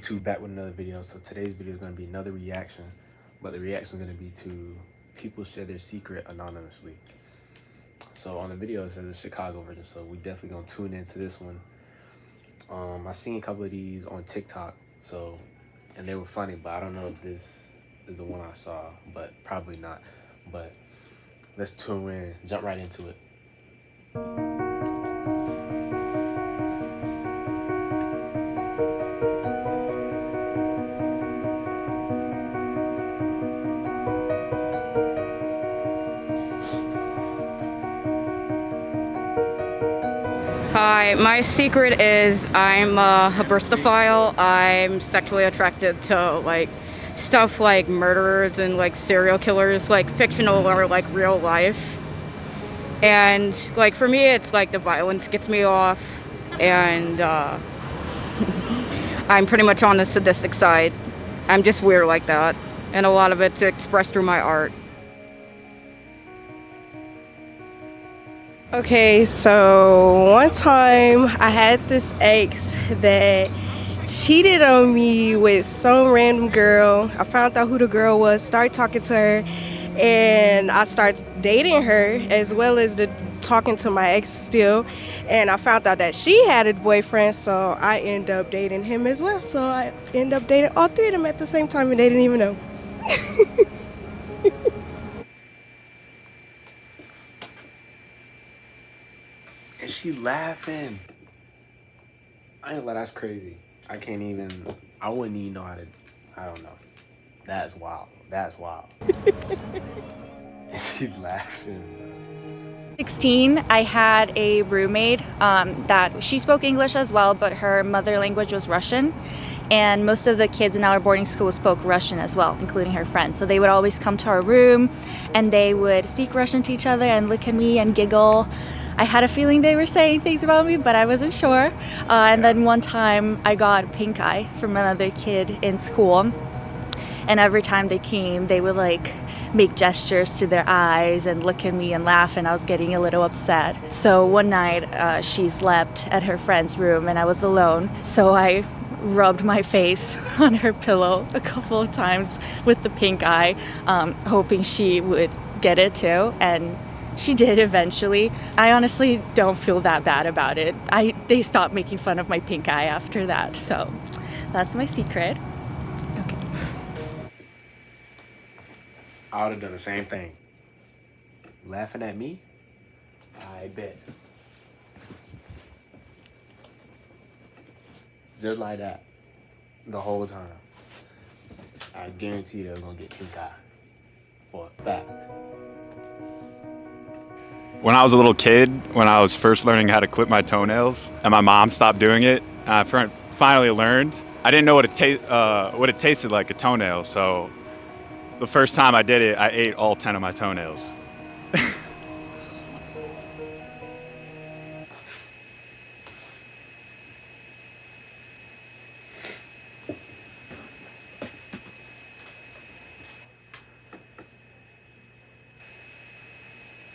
YouTube back with another video. So today's video is going to be another reaction, but the reaction is going to be to people share their secret anonymously. So on the video it says the Chicago version, so we definitely going to tune into this one. I seen a couple of these on TikTok, and they were funny, but I don't know if this is the one I saw, but probably not. But let's tune in, jump right into it. Hi, my secret is I'm a burstophile. I'm sexually attracted to stuff like murderers and serial killers, fictional or real life. And for me, it's the violence gets me off, and I'm pretty much on the sadistic side. I'm just weird like that, and a lot of it's expressed through my art. Okay, so one time I had this ex that cheated on me with some random girl. I found out who the girl was, started talking to her, and I started dating her as well as talking to my ex still. And I found out that she had a boyfriend, so I ended up dating him as well. So I ended up dating all three of them at the same time, and they didn't even know. And she laughing. I ain't like, that's crazy. I wouldn't even know how to, I don't know. That's wild. That's wild. And she's laughing. 16, I had a roommate that she spoke English as well, but her mother language was Russian. And most of the kids in our boarding school spoke Russian as well, including her friends. So they would always come to our room and they would speak Russian to each other and look at me and giggle. I had a feeling they were saying things about me, but I wasn't sure. And then one time I got pink eye from another kid in school. And every time they came, they would make gestures to their eyes and look at me and laugh, and I was getting a little upset. So one night she slept at her friend's room and I was alone. So I rubbed my face on her pillow a couple of times with the pink eye, hoping she would get it too. And she did eventually. I honestly don't feel that bad about it. They stopped making fun of my pink eye after that. So that's my secret. Okay. I would have done the same thing. Laughing at me? I bet. Just like that. The whole time. I guarantee they was gonna get pink eye. For a fact. When I was a little kid, when I was first learning how to clip my toenails, and my mom stopped doing it, and I finally learned, I didn't know what it tasted like, a toenail. So the first time I did it, I ate all 10 of my toenails.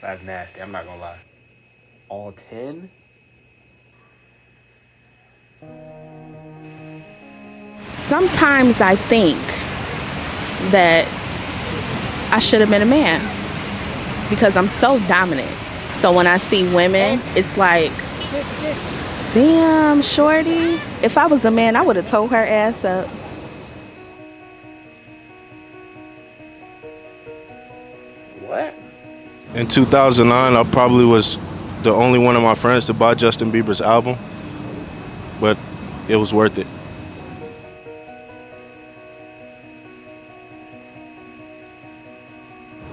That's nasty, I'm not gonna lie. All 10? Sometimes I think that I should have been a man because I'm so dominant. So when I see women, it's like, damn, shorty. If I was a man, I would have tore her ass up. What? In 2009, I probably was the only one of my friends to buy Justin Bieber's album, but it was worth it.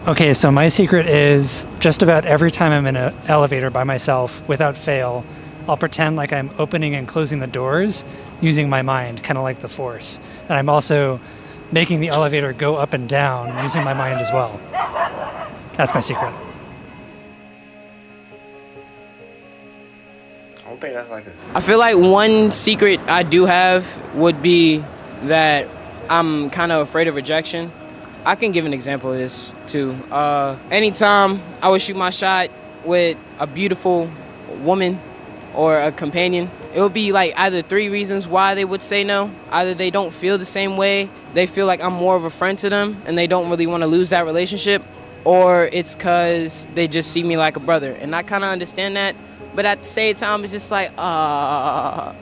Okay, so my secret is just about every time I'm in an elevator by myself, without fail, I'll pretend like I'm opening and closing the doors using my mind, kind of like the Force. And I'm also making the elevator go up and down using my mind as well. That's my secret. I don't think that's like a... I feel like one secret I do have would be that I'm kind of afraid of rejection. I can give an example of this too. Anytime I would shoot my shot with a beautiful woman or a companion, it would be like either 3 reasons why they would say no. Either they don't feel the same way, they feel like I'm more of a friend to them and they don't really want to lose that relationship, or it's because they just see me like a brother. And I kind of understand that, but at the same time, it's just like, I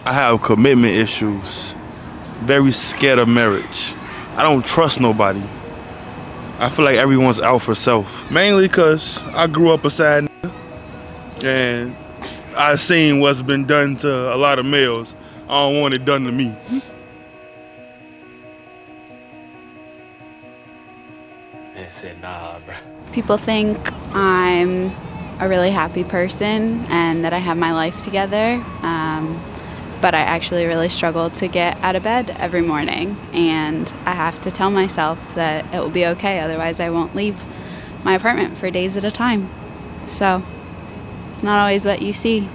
have commitment issues. Very scared of marriage. I don't trust nobody. I feel like everyone's out for self. Mainly because I grew up a sad nigga, and I seen what's been done to a lot of males. I don't want it done to me. Man said, nah, bro. People think I'm a really happy person and that I have my life together. But I actually really struggle to get out of bed every morning, and I have to tell myself that it will be okay, otherwise I won't leave my apartment for days at a time. So it's not always what you see.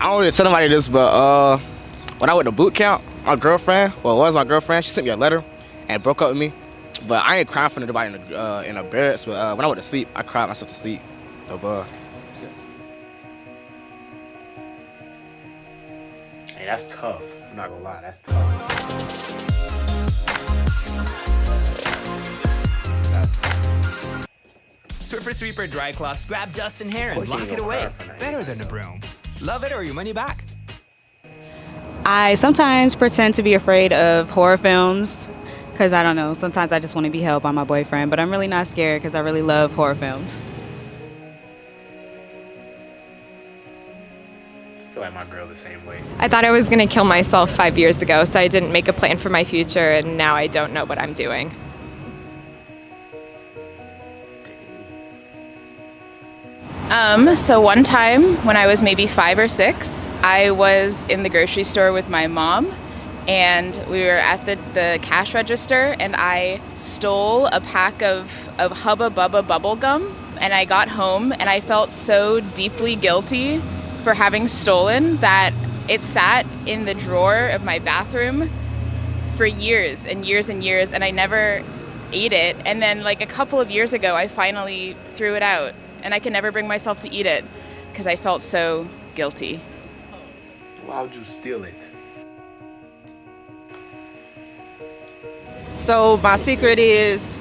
I don't really tell nobody this, but when I went to boot camp, my girlfriend, well, it was my girlfriend, she sent me a letter and broke up with me. But I ain't crying for nobody in the barracks, but when I went to sleep, I cried myself to sleep. Hey, that's tough. I'm not gonna lie, that's tough. Swiffer Sweeper Dry Cloths grab dust and hair and lock it away. Better than a broom. Love it or your money back. I sometimes pretend to be afraid of horror films because I don't know, sometimes I just want to be held by my boyfriend, but I'm really not scared because I really love horror films. I feel like my girl the same way. I thought I was going to kill myself 5 years ago, so I didn't make a plan for my future, and now I don't know what I'm doing. So one time when I was maybe 5 or 6, I was in the grocery store with my mom, and we were at the cash register, and I stole a pack of Hubba Bubba bubble gum, and I got home and I felt so deeply guilty for having stolen that it sat in the drawer of my bathroom for years and years and years, and I never ate it. And then like a couple of years ago, I finally threw it out, and I can never bring myself to eat it because I felt so guilty. Why would you steal it? So my secret is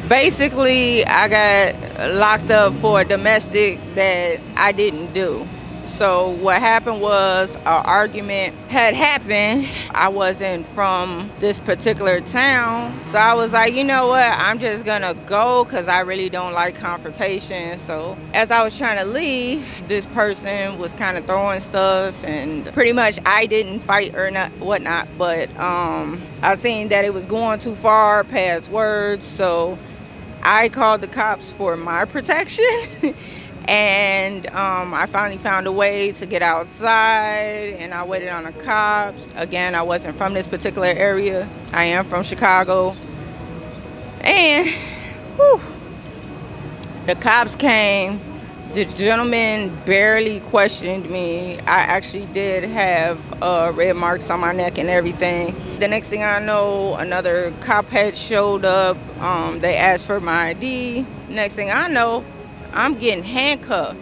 basically I got locked up for a domestic that I didn't do. So what happened was an argument had happened. I wasn't from this particular town. So I was like, you know what? I'm just gonna go because I really don't like confrontation. So as I was trying to leave, this person was kind of throwing stuff, and pretty much I didn't fight or not, whatnot, but I seen that it was going too far past words. So I called the cops for my protection. And I finally found a way to get outside, and I waited on the cops. Again, I wasn't from this particular area. I am from Chicago. And whew, the cops came. The gentleman barely questioned me. I actually did have red marks on my neck and everything. The next thing I know, another cop had showed up. They asked for my ID. Next thing I know, I'm getting handcuffed.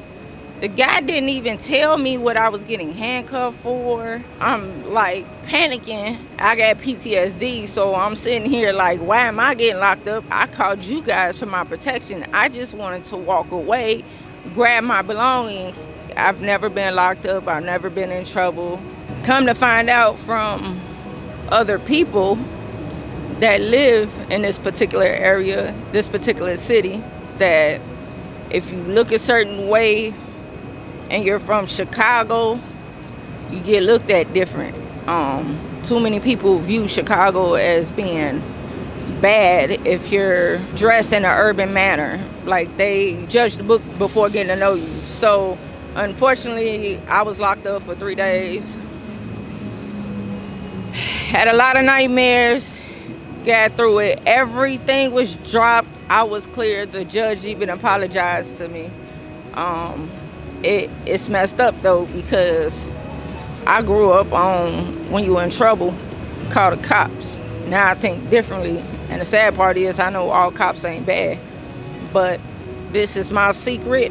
The guy didn't even tell me what I was getting handcuffed for. I'm like panicking. I got PTSD, so I'm sitting here like, why am I getting locked up? I called you guys for my protection. I just wanted to walk away, grab my belongings. I've never been locked up. I've never been in trouble. Come to find out from other people that live in this particular area, this particular city, that if you look a certain way and you're from Chicago, you get looked at different. Too many people view Chicago as being bad if you're dressed in an urban manner. Like they judge the book before getting to know you. So unfortunately, I was locked up for 3 days. Had a lot of nightmares, got through it. Everything was dropped. I was cleared. The judge even apologized to me. It's messed up though, because I grew up on when you were in trouble, call the cops. Now I think differently. And the sad part is I know all cops ain't bad. But this is my secret.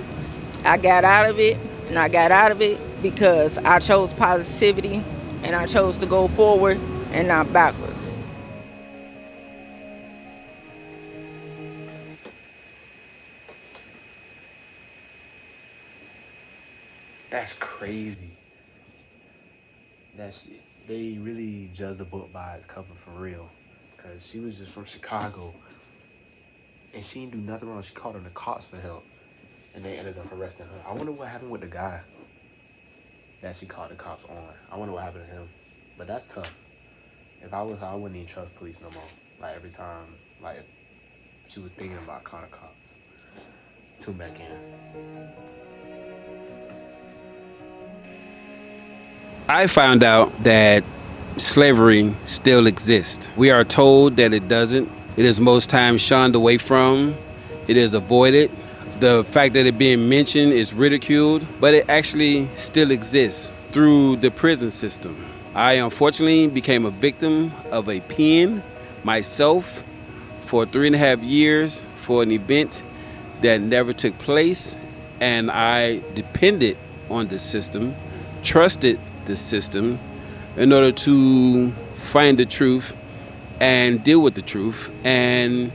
I got out of it, and I got out of it because I chose positivity and I chose to go forward and not backwards. That's crazy. They really judge the book by its cover for real. Cause she was just from Chicago and she didn't do nothing wrong. She called on the cops for help and they ended up arresting her. I wonder what happened with the guy that she called the cops on. I wonder what happened to him. But that's tough. If I was her, I wouldn't even trust police no more. Like every time, like she was thinking about calling the cops. Tune back in. I found out that slavery still exists. We are told that it doesn't. It is most times shunned away from. It is avoided. The fact that it being mentioned is ridiculed, but it actually still exists through the prison system. I unfortunately became a victim of a pen myself for 3.5 years for an event that never took place, and I depended on the system, trusted the system in order to find the truth and deal with the truth. And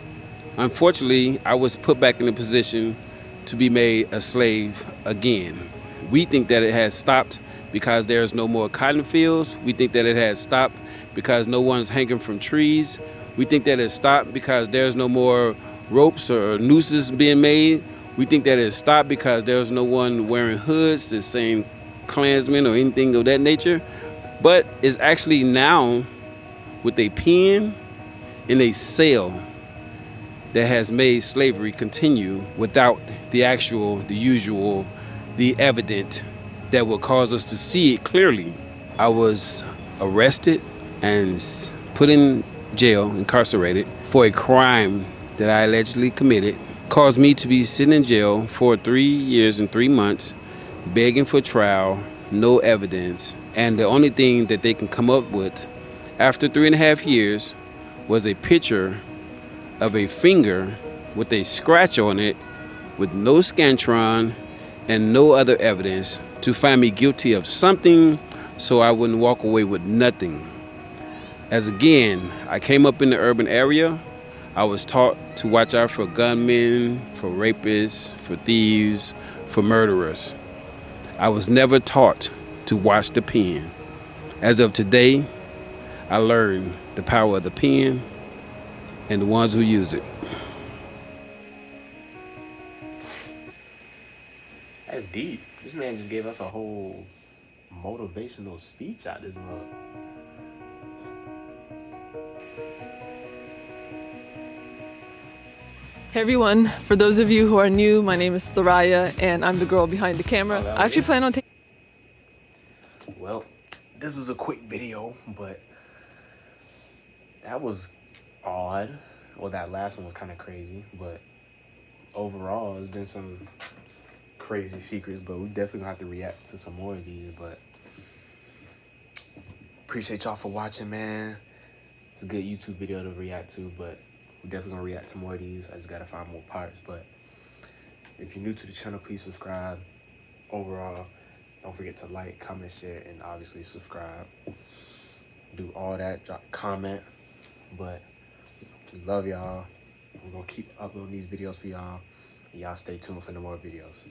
unfortunately, I was put back in a position to be made a slave again. We think that it has stopped because there's no more cotton fields. We think that it has stopped because no one's hanging from trees. We think that it stopped because there's no more ropes or nooses being made. We think that it stopped because there's no one wearing hoods, the same Klansmen or anything of that nature. But it's actually now with a pen in a cell that has made slavery continue without the usual, the evident that will cause us to see it clearly. I was arrested and put in jail, incarcerated, for a crime that I allegedly committed. Caused me to be sitting in jail for 3 years and 3 months, begging for trial, no evidence. And the only thing that they can come up with after 3.5 years was a picture of a finger with a scratch on it with no scantron and no other evidence to find me guilty of something so I wouldn't walk away with nothing. As again, I came up in the urban area. I was taught to watch out for gunmen, for rapists, for thieves, for murderers. I was never taught to watch the pen. As of today, I learned the power of the pen and the ones who use it. That's deep. This man just gave us a whole motivational speech out this mug. Hey everyone, for those of you who are new, my name is Thoraya and I'm the girl behind the camera. I actually plan on taking... Well, this was a quick video, but that was odd. Well, that last one was kind of crazy, but overall, there's been some crazy secrets, but we definitely gonna have to react to some more of these. But appreciate y'all for watching, man. It's a good YouTube video to react to, but we're definitely gonna react to more of these. I just gotta find more parts. But if you're new to the channel, please subscribe. Overall, don't forget to like, comment, share, and obviously subscribe. Do all that, drop a comment. But we love y'all. We're gonna keep uploading these videos for y'all. Y'all stay tuned for no more videos.